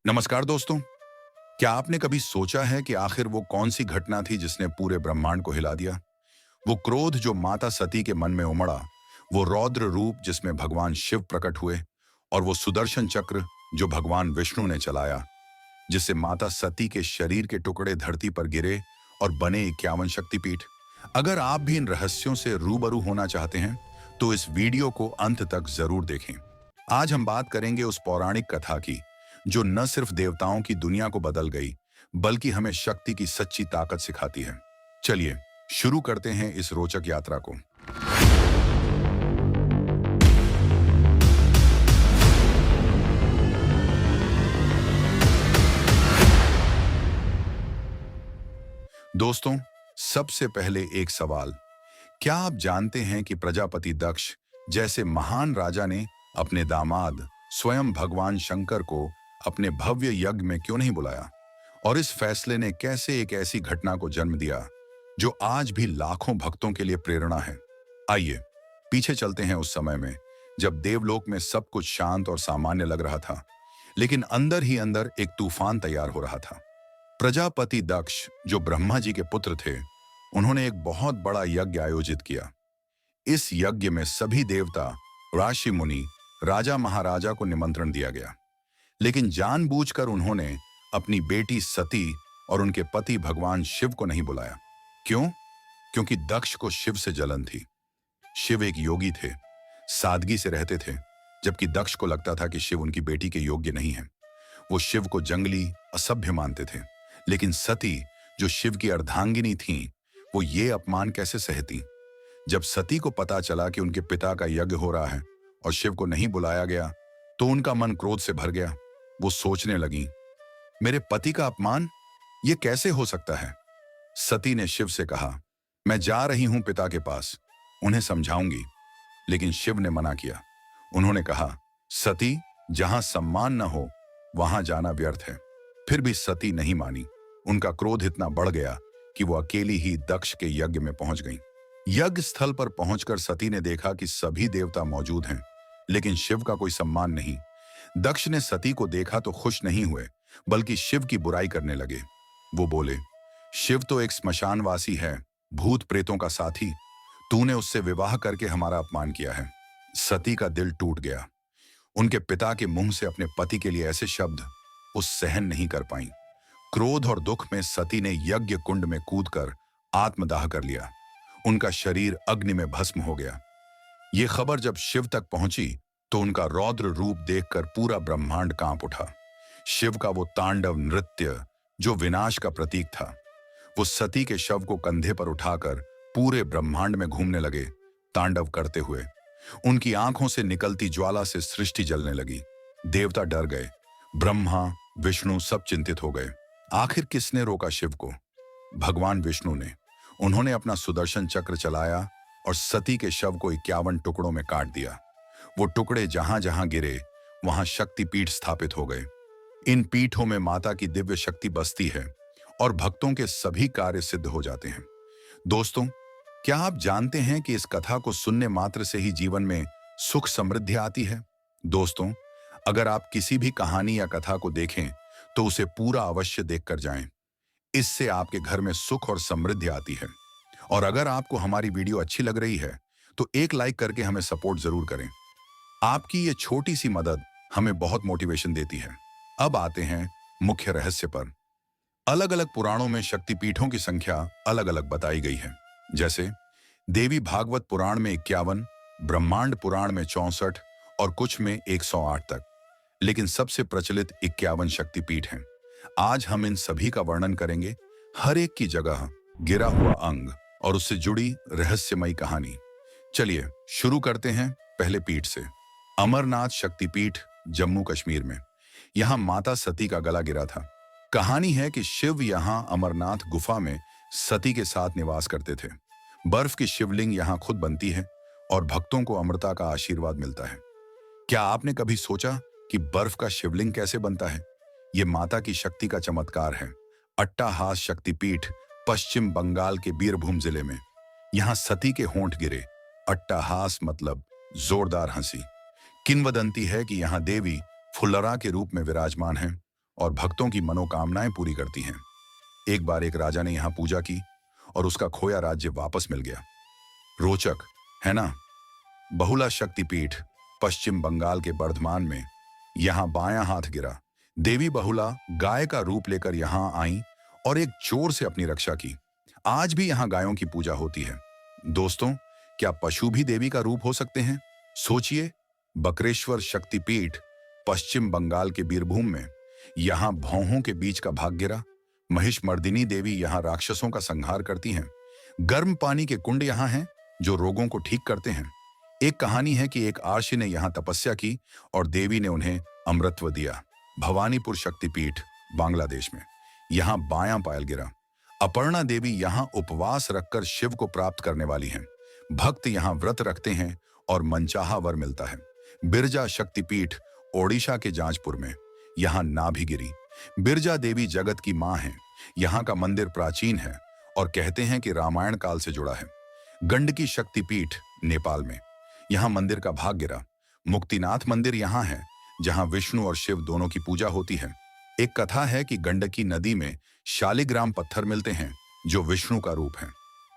नमस्कार दोस्तों। क्या आपने कभी सोचा है कि आखिर वो कौन सी घटना थी जिसने पूरे ब्रह्मांड को हिला दिया? वो क्रोध जो माता सती के मन में उमड़ा, वो रौद्र रूप जिसमें भगवान शिव प्रकट हुए, और वो सुदर्शन चक्र जो भगवान विष्णु ने चलाया, जिससे माता सती के शरीर के टुकड़े धरती पर गिरे और बने 51 शक्तिपीठ। अगर आप भी इन रहस्यों से रूबरू होना चाहते हैं, तो इस वीडियो को अंत तक जरूर देखें। आज हम बात करेंगे उस पौराणिक कथा की जो न सिर्फ देवताओं की दुनिया को बदल गई, बल्कि हमें शक्ति की सच्ची ताकत सिखाती है। चलिए शुरू करते हैं इस रोचक यात्रा को। दोस्तों, सबसे पहले एक सवाल। क्या आप जानते हैं कि प्रजापति दक्ष जैसे महान राजा ने अपने दामाद स्वयं भगवान शंकर को अपने भव्य यज्ञ में क्यों नहीं बुलाया? और इस फैसले ने कैसे एक ऐसी घटना को जन्म दिया जो आज भी लाखों भक्तों के लिए प्रेरणा है? आइए पीछे चलते हैं उस समय में, जब देवलोक में सब कुछ शांत और सामान्य लग रहा था, लेकिन अंदर ही अंदर एक तूफान तैयार हो रहा था। प्रजापति दक्ष, जो ब्रह्मा जी के पुत्र थे, उन्होंने एक बहुत बड़ा यज्ञ आयोजित किया। इस यज्ञ में सभी देवता, ऋषि मुनि, राजा महाराजा को निमंत्रण दिया गया, लेकिन जानबूझकर उन्होंने अपनी बेटी सती और उनके पति भगवान शिव को नहीं बुलाया। क्यों? क्योंकि दक्ष को शिव से जलन थी। शिव एक योगी थे, सादगी से रहते थे, जबकि दक्ष को लगता था कि शिव उनकी बेटी के योग्य नहीं है। वो शिव को जंगली, असभ्य मानते थे, लेकिन सती, जो शिव की अर्धांगिनी थीं, वो ये अपमान कैसे सहती? जब सती को पता चला कि उनके पिता का यज्ञ हो रहा है और शिव को नहीं बुलाया गया, तो उनका मन क्रोध से भर गया। वो सोचने लगी, मेरे पति का अपमान, ये कैसे हो सकता है? सती ने शिव से कहा, मैं जा रही हूं पिता के पास, उन्हें समझाऊंगी। लेकिन शिव ने मना किया। उन्होंने कहा, सती, जहां सम्मान न हो वहां जाना व्यर्थ है। फिर भी सती नहीं मानी। उनका क्रोध इतना बढ़ गया कि वो अकेली ही दक्ष के यज्ञ में पहुंच गईं। यज्ञ स्थल पर पहुंचकर सती ने देखा कि सभी देवता मौजूद हैं, लेकिन शिव का कोई सम्मान नहीं। दक्ष ने सती को देखा तो खुश नहीं हुए, बल्कि शिव की बुराई करने लगे। वो बोले, शिव तो एक स्मशानवासी है, भूत प्रेतों का साथी। तूने उससे विवाह करके हमारा अपमान किया है। सती का दिल टूट गया। उनके पिता के मुंह से अपने पति के लिए ऐसे शब्द वो सहन नहीं कर पाई। क्रोध और दुख में सती ने यज्ञ कुंड में कूदकर आत्मदाह कर लिया। उनका शरीर अग्नि में भस्म हो गया। ये खबर जब शिव तक पहुंची, तो उनका रौद्र रूप देखकर पूरा ब्रह्मांड कांप उठा। शिव का वो तांडव नृत्य, जो विनाश का प्रतीक था, वो सती के शव को कंधे पर उठाकर पूरे ब्रह्मांड में घूमने लगे, तांडव करते हुए। उनकी आंखों से निकलती ज्वाला से सृष्टि जलने लगी। देवता डर गए, ब्रह्मा, विष्णु सब चिंतित हो गए। आखिर किसने रोका शिव को? भगवान विष्णु ने। उन्होंने अपना सुदर्शन चक्र चलाया और सती के शव को 51 टुकड़ों में काट दिया। वो टुकड़े जहां जहां गिरे, वहां शक्तिपीठ स्थापित हो गए। इन पीठों में माता की दिव्य शक्ति बसती है और भक्तों के सभी कार्य सिद्ध हो जाते हैं। दोस्तों, क्या आप जानते हैं कि इस कथा को सुनने मात्र से ही जीवन में सुख समृद्धि आती है? दोस्तों, अगर आप किसी भी कहानी या कथा को देखें, तो उसे पूरा अवश्य देखकर जाएं। इससे आपके घर में सुख और समृद्धि आती है। और अगर आपको हमारी वीडियो अच्छी लग रही है, तो एक लाइक करके हमें सपोर्ट जरूर करें। आपकी ये छोटी सी मदद हमें बहुत मोटिवेशन देती है। अब आते हैं मुख्य रहस्य पर। अलग अलग पुराणों में शक्तिपीठों की संख्या अलग अलग बताई गई है। जैसे देवी भागवत पुराण में 51, ब्रह्मांड पुराण में 64 और कुछ में 108 तक। लेकिन सबसे प्रचलित 51 शक्तिपीठ हैं। आज हम इन सभी का वर्णन करेंगे, हर एक की जगह, गिरा हुआ अंग और उससे जुड़ी रहस्यमयी कहानी। चलिए शुरू करते हैं पहले पीठ से। अमरनाथ शक्तिपीठ, जम्मू कश्मीर में। यहाँ माता सती का गला गिरा था। कहानी है कि शिव यहाँ अमरनाथ गुफा में सती के साथ निवास करते थे। बर्फ की शिवलिंग यहाँ खुद बनती है और भक्तों को अमरता का आशीर्वाद मिलता है। क्या आपने कभी सोचा कि बर्फ का शिवलिंग कैसे बनता है? ये माता की शक्ति का चमत्कार है। अट्टाहास शक्तिपीठ, पश्चिम बंगाल के बीरभूम जिले में। यहाँ सती के होंठ गिरे। अट्टाहास मतलब जोरदार हंसी। किंवदंती है कि यहाँ देवी फुल्लरा के रूप में विराजमान हैं और भक्तों की मनोकामनाएं पूरी करती हैं। एक बार एक राजा ने यहाँ पूजा की और उसका खोया राज्य वापस मिल गया। रोचक है ना? बहुला शक्तिपीठ पश्चिम बंगाल के बर्धमान में। यहाँ बायां हाथ गिरा। देवी बहुला गाय का रूप लेकर यहाँ आई और एक चोर से अपनी रक्षा की। आज भी यहाँ गायों की पूजा होती है। दोस्तों, क्या पशु भी देवी का रूप हो सकते हैं? सोचिए, बकरेश्वर शक्तिपीठ पश्चिम बंगाल के बीरभूम में। यहाँ भौहों के बीच का भाग गिरा। महिषमर्दिनी देवी यहाँ राक्षसों का संहार करती हैं। गर्म पानी के कुंड यहाँ हैं जो रोगों को ठीक करते हैं। एक कहानी है कि एक आर्षि ने यहाँ तपस्या की और देवी ने उन्हें अमृतत्व दिया। भवानीपुर शक्तिपीठ बांग्लादेश में। यहाँ बायां पायल गिरा। अपर्णा देवी यहाँ उपवास रखकर शिव को प्राप्त करने वाली हैं। भक्त यहाँ व्रत रखते हैं और मनचाहा वर मिलता है। बिरजा शक्तिपीठ ओडिशा के जाजपुर में। यहाँ नाभि गिरी। बिरजा देवी जगत की मां है। यहाँ का मंदिर प्राचीन है और कहते हैं कि रामायण काल से जुड़ा है। गंडकी शक्तिपीठ नेपाल में। यहाँ मंदिर का भाग गिरा। मुक्तिनाथ मंदिर यहाँ है जहाँ विष्णु और शिव दोनों की पूजा होती है। एक कथा है कि गंडकी नदी में शालिग्राम पत्थर मिलते हैं जो विष्णु का रूप है।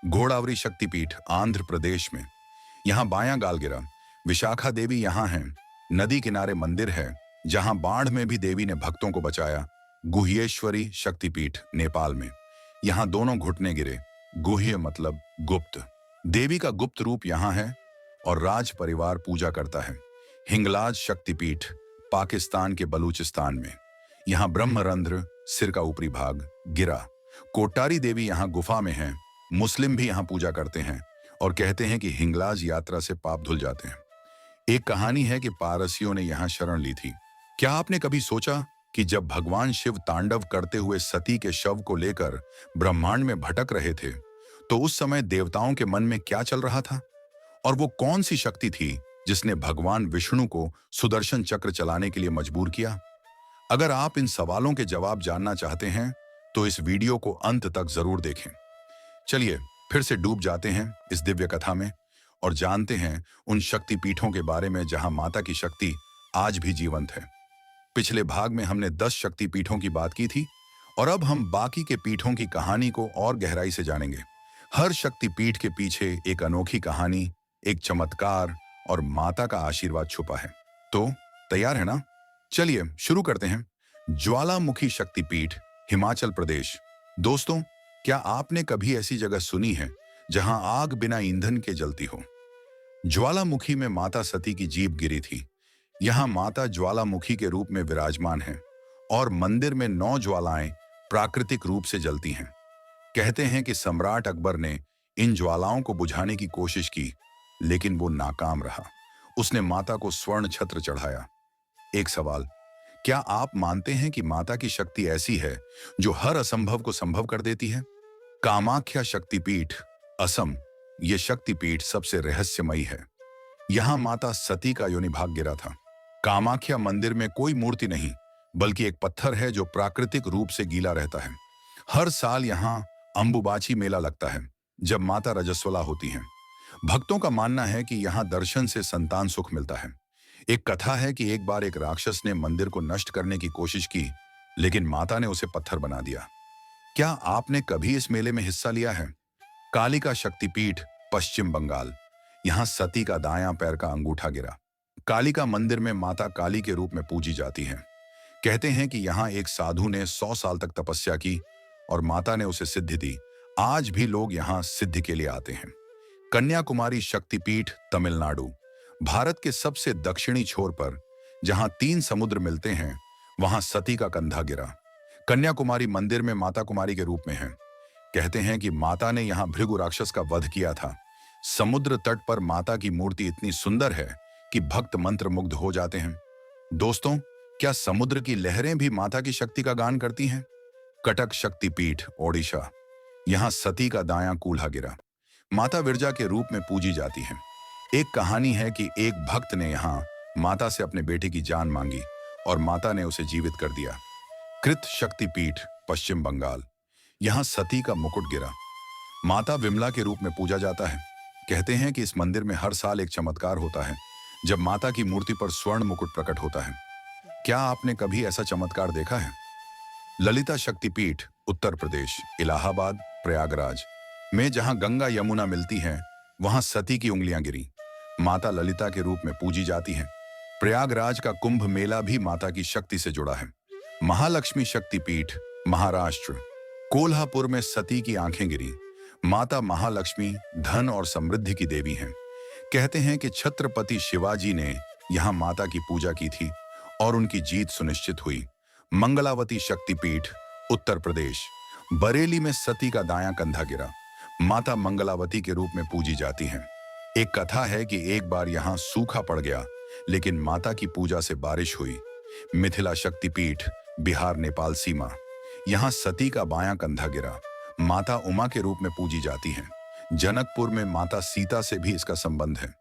घोड़ावरी शक्तिपीठ आंध्र प्रदेश में। यहाँ बायां गाल गिरा। विशाखा देवी यहाँ हैं। नदी किनारे मंदिर है जहाँ बाढ़ में भी देवी ने भक्तों को बचाया। गुह्येश्वरी शक्तिपीठ नेपाल में। यहाँ दोनों घुटने गिरे। गुह्य मतलब गुप्त। देवी का गुप्त रूप यहाँ है और राज परिवार पूजा करता है। हिंगलाज शक्तिपीठ पाकिस्तान के बलूचिस्तान में। यहाँ ब्रह्मरंध्र सिर का ऊपरी भाग गिरा। कोटारी देवी यहाँ गुफा में है। मुस्लिम भी यहाँ पूजा करते हैं और कहते हैं कि हिंगलाज यात्रा से पाप धुल जाते हैं। एक कहानी है कि पारसियों ने यहाँ शरण ली थी। क्या आपने कभी सोचा कि जब भगवान शिव तांडव करते हुए सती के शव को लेकर ब्रह्मांड में भटक रहे थे तो उस समय देवताओं के मन में क्या चल रहा था? और वो कौन सी शक्ति थी जिसने भगवान विष्णु को सुदर्शन चक्र चलाने के लिए मजबूर किया? अगर आप इन सवालों के जवाब जानना चाहते हैं तो इस वीडियो को अंत तक जरूर देखें। चलिए फिर से डूब जाते हैं इस दिव्य कथा में और जानते हैं उन शक्तिपीठों के बारे में जहां माता की शक्ति आज भी जीवंत है। पिछले भाग में हमने 10 शक्तिपीठों की बात की थी और अब हम बाकी के पीठों की कहानी को और गहराई से जानेंगे। हर शक्तिपीठ के पीछे एक अनोखी कहानी, एक चमत्कार और माता का आशीर्वाद छुपा है। तो तैयार है ना? चलिए शुरू करते हैं। ज्वालामुखी शक्तिपीठ हिमाचल प्रदेश। दोस्तों, क्या आपने कभी ऐसी जगह सुनी है जहां आग बिना ईंधन के जलती हो? ज्वालामुखी में माता सती की जीभ गिरी थी। यहाँ माता ज्वालामुखी के रूप में विराजमान है और मंदिर में 9 ज्वालाएं प्राकृतिक रूप से जलती हैं। कहते हैं कि सम्राट अकबर ने इन ज्वालाओं को बुझाने की कोशिश की लेकिन वो नाकाम रहा। उसने माता को स्वर्ण छत्र चढ़ाया। एक सवाल, क्या आप मानते हैं कि माता की शक्ति ऐसी है जो हर असंभव को संभव कर देती है? कामाख्या शक्तिपीठ असम। ये शक्तिपीठ सबसे रहस्यमयी है। यहाँ माता सती का योनि भाग गिरा था। कामाख्या मंदिर में कोई मूर्ति नहीं बल्कि एक पत्थर है जो प्राकृतिक रूप से गीला रहता है। हर साल यहाँ अंबुबाची मेला लगता है जब माता रजस्वला होती हैं। भक्तों का मानना है कि यहाँ दर्शन से संतान सुख मिलता है। एक कथा है कि एक बार एक राक्षस ने मंदिर को नष्ट करने की कोशिश की लेकिन माता ने उसे पत्थर बना दिया। क्या आपने कभी इस मेले में हिस्सा लिया है? कालिका शक्तिपीठ पश्चिम बंगाल। यहाँ सती का दायां पैर का अंगूठा गिरा। कालिका मंदिर में माता काली के रूप में पूजी जाती हैं। कहते हैं कि यहाँ एक साधु ने 100 साल तक तपस्या की और माता ने उसे सिद्धि दी। आज भी लोग यहाँ सिद्धि के लिए आते हैं। कन्याकुमारी शक्तिपीठ तमिलनाडु। भारत के सबसे दक्षिणी छोर पर जहाँ 3 समुद्र मिलते हैं वहां सती का कंधा गिरा। कन्याकुमारी मंदिर में माता कुमारी के रूप में है। कहते हैं कि माता ने यहाँ भृगु राक्षस का वध किया था। समुद्र तट पर माता की मूर्ति इतनी सुंदर है कि भक्त मंत्र मुग्ध हो जाते हैं। दोस्तों, क्या समुद्र की लहरें भी माता की शक्ति का गान करती हैं? कटक शक्तिपीठ ओडिशा। यहाँ सती का दायां कूल्हा गिरा। माता विरजा के रूप में पूजी जाती है। एक कहानी है कि एक भक्त ने यहाँ माता से अपने बेटे की जान मांगी और माता ने उसे जीवित कर दिया। कृत शक्तिपीठ पश्चिम बंगाल। यहाँ सती का मुकुट गिरा। माता विमला के रूप में पूजा जाता है। कहते हैं कि इस मंदिर में हर साल एक चमत्कार होता है जब माता की मूर्ति पर स्वर्ण मुकुट प्रकट होता है। क्या आपने कभी ऐसा चमत्कार देखा है? ललिता शक्तिपीठ उत्तर प्रदेश इलाहाबाद प्रयागराज में जहां गंगा यमुना मिलती हैं, वहां सती की उंगलियां गिरी माता ललिता के रूप में पूजी जाती हैं। प्रयागराज का कुंभ मेला भी माता की शक्ति से जुड़ा है। महालक्ष्मी शक्तिपीठ महाराष्ट्र कोल्हापुर में सती की आंखें गिरी। माता महालक्ष्मी धन और समृद्धि की देवी हैं। कहते हैं कि छत्रपति शिवाजी ने यहाँ माता की पूजा की थी और उनकी जीत सुनिश्चित हुई। मंगलावती शक्तिपीठ उत्तर प्रदेश बरेली में सती का दायां कंधा गिरा। माता मंगलावती के रूप में पूजी जाती हैं। एक कथा है कि एक बार यहाँ सूखा पड़ गया, लेकिन माता की पूजा से बारिश हुई। मिथिला शक्तिपीठ बिहार नेपाल सीमा, यहाँ सती का बायां कंधा गिरा। माता उमा के रूप में पूजी जाती हैं। जनकपुर में माता सीता से भी इसका संबंध है।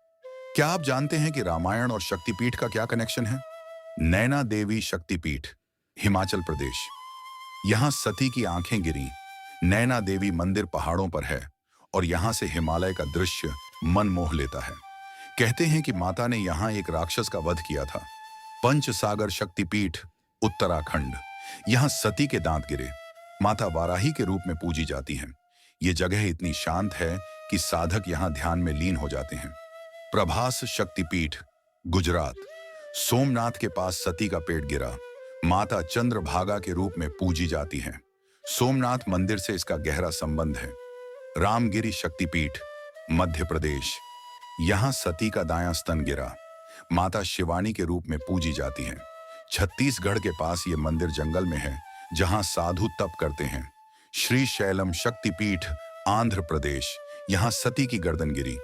क्या आप जानते हैं कि रामायण और शक्तिपीठ का क्या कनेक्शन है? नैना देवी शक्तिपीठ हिमाचल प्रदेश, यहां सती की आंखें गिरी। नैना देवी मंदिर पहाड़ों पर है और यहां से हिमालय का दृश्य मन मोह लेता है। कहते हैं कि माता ने यहां एक राक्षस का वध किया था। पंचसागर शक्तिपीठ उत्तराखंड, यहां सती के दांत गिरे। माता वाराही के रूप में पूजी जाती हैं। ये जगह इतनी शांत है कि साधक यहां ध्यान में लीन हो जाते हैं। प्रभास शक्तिपीठ गुजरात, सोमनाथ के पास सती का पेट गिरा। माता चंद्रभागा के रूप में पूजी जाती हैं। सोमनाथ मंदिर से इसका गहरा संबंध है। रामगिरी शक्तिपीठ मध्य प्रदेश, यहां सती का दायां स्तन गिरा। माता शिवानी के रूप में पूजी जाती हैं। छत्तीसगढ़ के पास ये मंदिर जंगल में है, जहां साधु तप करते हैं। श्री शैलम शक्तिपीठ आंध्र प्रदेश, यहां सती की गर्दन गिरी।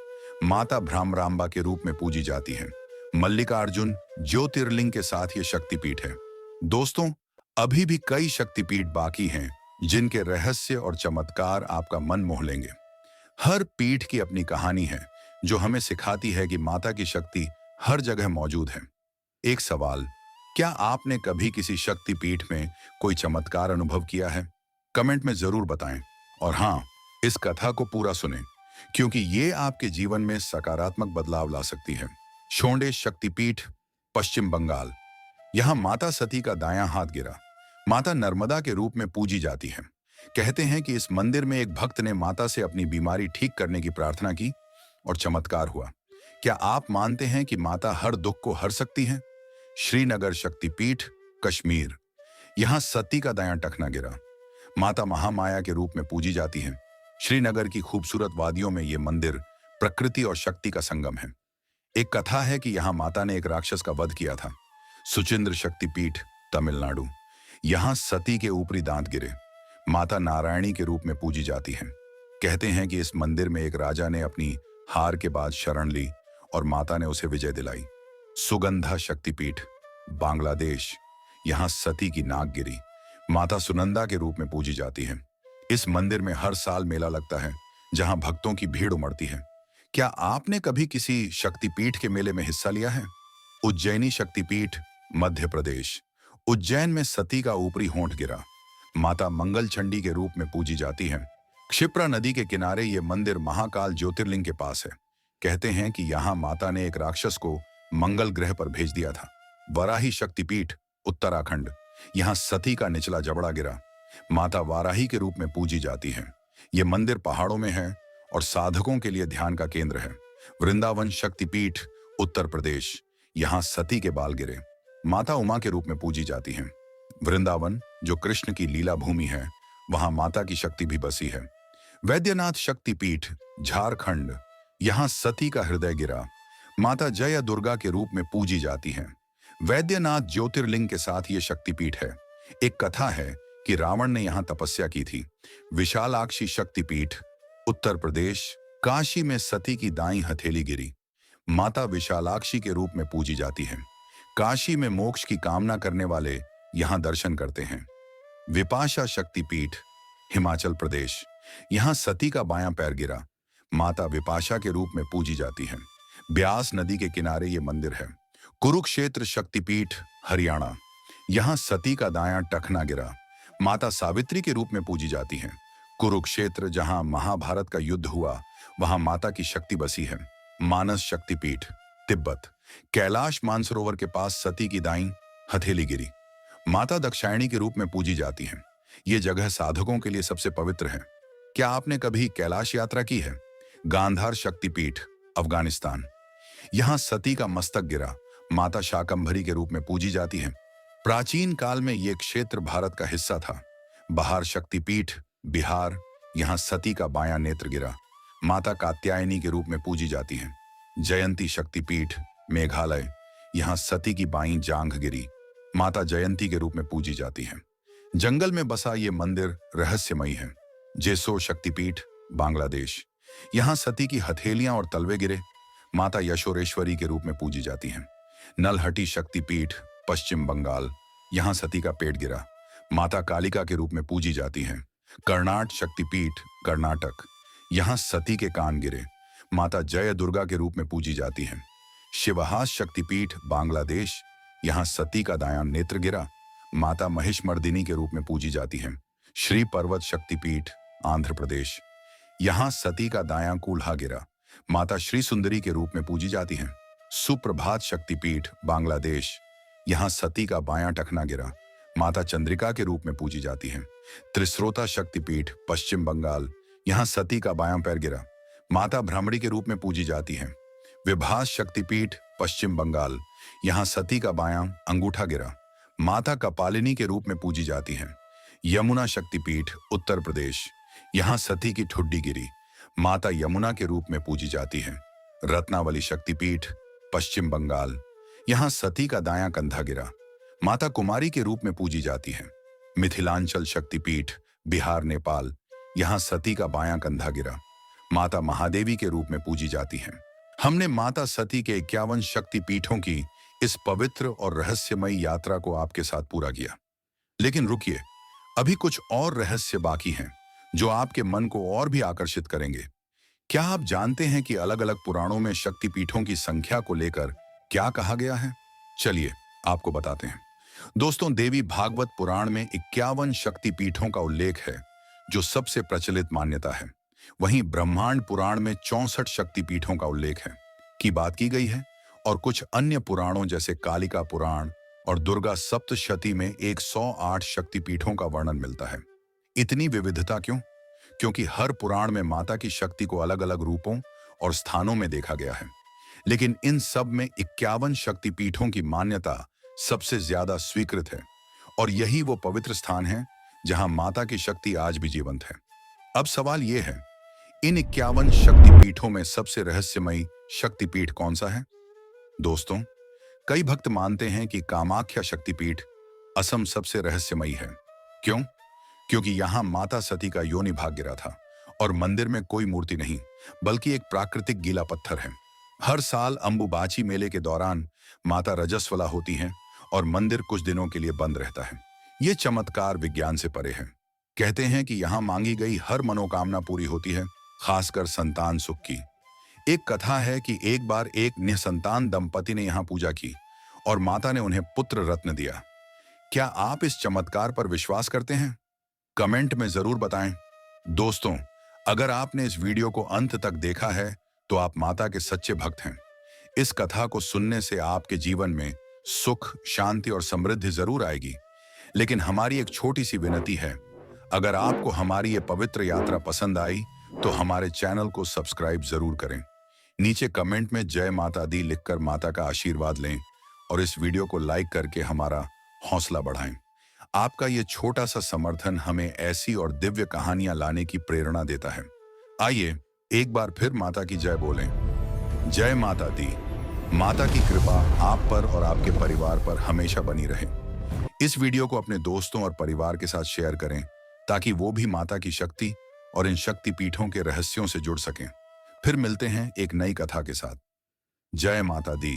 माता भ्रामरांबा के रूप में पूजी जाती हैं। मल्लिकार्जुन ज्योतिर्लिंग के साथ ये शक्तिपीठ है। दोस्तों, अभी भी कई शक्तिपीठ बाकी हैं जिनके रहस्य और चमत्कार आपका मन मोह लेंगे। हर पीठ की अपनी कहानी है जो हमें सिखाती है कि माता की शक्ति हर जगह मौजूद है। एक सवाल, क्या आपने कभी किसी शक्तिपीठ में कोई चमत्कार अनुभव किया है? कमेंट में जरूर बताएं। और हाँ, इस कथा को पूरा सुनें, क्योंकि ये आपके जीवन में सकारात्मक बदलाव ला सकती है। शोंडे शक्तिपीठ पश्चिम बंगाल, यहां माता सती का दायां हाथ गिरा। माता नर्मदा के रूप में पूजी जाती है। कहते हैं कि इस मंदिर में एक भक्त ने माता से अपनी बीमारी ठीक करने की प्रार्थना की और चमत्कार हुआ। क्या आप मानते हैं कि माता हर दुख को हर सकती है? श्रीनगर शक्तिपीठ कश्मीर, यहां सती का दायां टखना गिरा। माता महामाया के रूप में पूजी जाती है। श्रीनगर की खूबसूरत वादियों में यह मंदिर प्रकृति और शक्ति का संगम है। एक कथा है कि यहां माता ने एक राक्षस का वध किया था। सुचिंद्र शक्तिपीठ तमिलनाडु, यहां सती के ऊपरी दांत गिरे। माता नारायणी के रूप में पूजी जाती हैं। कहते हैं कि इस मंदिर में एक राजा ने अपनी हार के बाद शरण ली और माता ने उसे विजय दिलाई। सुगंधा शक्तिपीठ बांग्लादेश, यहां सती की नाक गिरी। माता सुनंदा के रूप में पूजी जाती है। इस मंदिर में हर साल मेला लगता है, जहां भक्तों की भीड़ उमड़ती है। क्या आपने कभी किसी शक्तिपीठ के मेले में हिस्सा लिया है? उज्जैनी शक्तिपीठ मध्य प्रदेश, उज्जैन में सती का ऊपरी होंठ गिरा। माता मंगल चंडी के रूप में पूजी जाती हैं। क्षिप्रा नदी के किनारे ये मंदिर महाकाल ज्योतिर्लिंग के पास है। कहते हैं कि यहाँ माता ने एक राक्षस को मंगल ग्रह पर भेज दिया था। वराही शक्तिपीठ उत्तराखंड, यहाँ सती का निचला जबड़ा गिरा। माता वाराही के रूप में पूजी जाती है। ये मंदिर पहाड़ों में है और साधकों के लिए ध्यान का केंद्र है। वृंदावन शक्तिपीठ उत्तर प्रदेश, यहाँ सती के बाल गिरे। माता उमा के रूप में पूजी जाती हैं। वृंदावन, जो कृष्ण की लीला भूमि है, वहां माता की शक्ति भी बसी है। वैद्यनाथ शक्तिपीठ झारखंड, यहाँ सती का हृदय गिरा। माता जय दुर्गा के रूप में पूजी जाती हैं। वैद्यनाथ ज्योतिर्लिंग के साथ ये शक्तिपीठ है। एक कथा है कि रावण ने यहाँ तपस्या की थी। विशालाक्षी शक्तिपीठ उत्तर प्रदेश, काशी में सती की दाईं हथेली गिरी। माता विशालाक्षी के रूप में पूजी जाती है। काशी में मोक्ष की कामना करने वाले यहाँ दर्शन करते हैं। विपाशा शक्तिपीठ हिमाचल प्रदेश, यहाँ सती का बायां पैर गिरा। माता विपाशा के रूप में पूजी जाती है। ब्यास नदी के किनारे ये मंदिर है। कुरुक्षेत्र शक्तिपीठ हरियाणा, यहाँ सती का दायां टखना गिरा। माता सावित्री के रूप में पूजी जाती हैं। कुरुक्षेत्र, जहां महाभारत का युद्ध हुआ, वहां माता की शक्ति बसी है। मानस शक्तिपीठ तिब्बत, कैलाश मानसरोवर के पास सती की दाईं हथेली गिरी। माता दाक्षायणी के रूप में पूजी जाती हैं। ये जगह साधकों के लिए सबसे पवित्र है। क्या आपने कभी कैलाश यात्रा की है? गांधार शक्तिपीठ, अफगानिस्तान। यहाँ सती का मस्तक गिरा माता शाकंभरी के रूप में पूजी जाती है। प्राचीन काल में यह क्षेत्र भारत का हिस्सा था। बहार शक्तिपीठ, बिहार। यहाँ सती का बायां नेत्र गिरा माता कात्यायनी के रूप में पूजी जाती है। जयंती शक्तिपीठ, मेघालय। यहाँ सती की बाईं जांघ गिरी माता जयंती के रूप में पूजी जाती है। जंगल में बसा ये मंदिर रहस्यमयी है। जेसो शक्तिपीठ, बांग्लादेश। यहाँ सती की हथेलियां और तलवे गिरे माता यशोरेश्वरी के रूप में पूजी जाती हैं। नलहटी शक्तिपीठ, पश्चिम बंगाल। यहाँ सती का पेट गिरा माता कालिका के रूप में पूजी जाती हैं। कर्नाट शक्तिपीठ, कर्नाटक। यहाँ सती के कान गिरे माता जय दुर्गा के रूप में पूजी जाती हैं। शिवहास शक्तिपीठ, बांग्लादेश। यहाँ सती का दायां नेत्र गिरा माता महिषमर्दिनी के रूप में पूजी जाती हैं। श्री पर्वत शक्तिपीठ, आंध्र प्रदेश। यहाँ सती का दायां कूल्हा गिरा माता श्री सुंदरी के रूप में पूजी जाती हैं। सुप्रभात शक्तिपीठ, बांग्लादेश। यहाँ सती का बायां टखना गिरा माता चंद्रिका के रूप में पूजी जाती हैं। त्रिस्रोता शक्तिपीठ, पश्चिम बंगाल। यहाँ सती का बायां पैर गिरा माता भ्रामरी के रूप में पूजी जाती हैं। विभास शक्तिपीठ, पश्चिम बंगाल। यहाँ सती का बायां अंगूठा गिरा माता कपालिनी के रूप में पूजी जाती हैं। यमुना शक्तिपीठ, उत्तर प्रदेश। यहाँ सती की ठुड्डी गिरी माता यमुना के रूप में पूजी जाती है। रत्नावली शक्तिपीठ, पश्चिम बंगाल। यहाँ सती का दायां कंधा गिरा माता कुमारी के रूप में पूजी जाती है। मिथिलांचल शक्तिपीठ, बिहार, नेपाल। यहाँ सती का बायां कंधा गिरा माता महादेवी के रूप में पूजी जाती हैं। हमने माता सती के 51 शक्तिपीठों की इस पवित्र और रहस्यमयी यात्रा को आपके साथ पूरा किया। लेकिन रुकिए, अभी कुछ और रहस्य बाकी हैं जो आपके मन को और भी आकर्षित करेंगे। क्या आप जानते हैं कि अलग अलग पुराणों में शक्तिपीठों की संख्या को लेकर क्या कहा गया है? चलिए आपको बताते हैं। दोस्तों, देवी भागवत पुराण में 51 शक्तिपीठों का उल्लेख है जो सबसे प्रचलित मान्यता है। वहीं ब्रह्मांड पुराण में 64 शक्तिपीठों का उल्लेख है की बात की गई है और कुछ अन्य पुराणों जैसे कालिका पुराण और दुर्गा सप्तशती में 108 शक्तिपीठों का वर्णन मिलता है। इतनी विविधता क्यों? क्योंकि हर पुराण में माता की शक्ति को अलग अलग रूपों और स्थानों में देखा गया है। लेकिन इन सब में 51 शक्तिपीठों की मान्यता सबसे ज्यादा स्वीकृत है और यही वो पवित्र स्थान है जहां माता की शक्ति आज भी जीवंत है। अब सवाल यह है, इन 51 शक्तिपीठों में सबसे रहस्यमयी शक्तिपीठ कौन सा है? दोस्तों, कई भक्त मानते हैं कि कामाख्या शक्तिपीठ असम सबसे रहस्यमयी है। क्यों? क्योंकि यहां माता सती का योनि भाग गिरा था और मंदिर में कोई मूर्ति नहीं बल्कि एक प्राकृतिक गीला पत्थर है। हर साल अंबुबाची मेले के दौरान माता रजस्वला होती हैं और मंदिर कुछ दिनों के लिए बंद रहता है। ये चमत्कार विज्ञान से परे है। कहते हैं कि यहाँ मांगी गई हर मनोकामना पूरी होती है, खासकर संतान सुख की। एक कथा है कि एक बार एक निसंतान दंपति ने यहाँ पूजा की और माता ने उन्हें पुत्र रत्न दिया। क्या आप इस चमत्कार पर विश्वास करते हैं? कमेंट में जरूर बताएं। दोस्तों, अगर आपने इस वीडियो को अंत तक देखा है तो आप माता के सच्चे भक्त हैं। इस कथा को सुनने से आपके जीवन में सुख, शांति और समृद्धि जरूर आएगी। लेकिन हमारी एक छोटी सी विनती है, अगर आपको हमारी ये पवित्र यात्रा पसंद आई तो हमारे चैनल को सब्सक्राइब जरूर करें। नीचे कमेंट में जय माता दी लिखकर माता का आशीर्वाद लें और इस वीडियो को लाइक करके हमारा हौसला बढ़ाएं। आपका ये छोटा सा समर्थन हमें ऐसी और दिव्य कहानियां लाने की प्रेरणा देता है। आइए एक बार फिर माता की जय बोलें। जय माता दी। माता की कृपा आप पर और आपके परिवार पर हमेशा बनी रहे। इस वीडियो को अपने दोस्तों और परिवार के साथ शेयर करें ताकि वो भी माता की शक्ति और इन शक्तिपीठों के रहस्यों से जुड़ सकें। फिर मिलते हैं एक नई कथा के साथ। जय माता दी।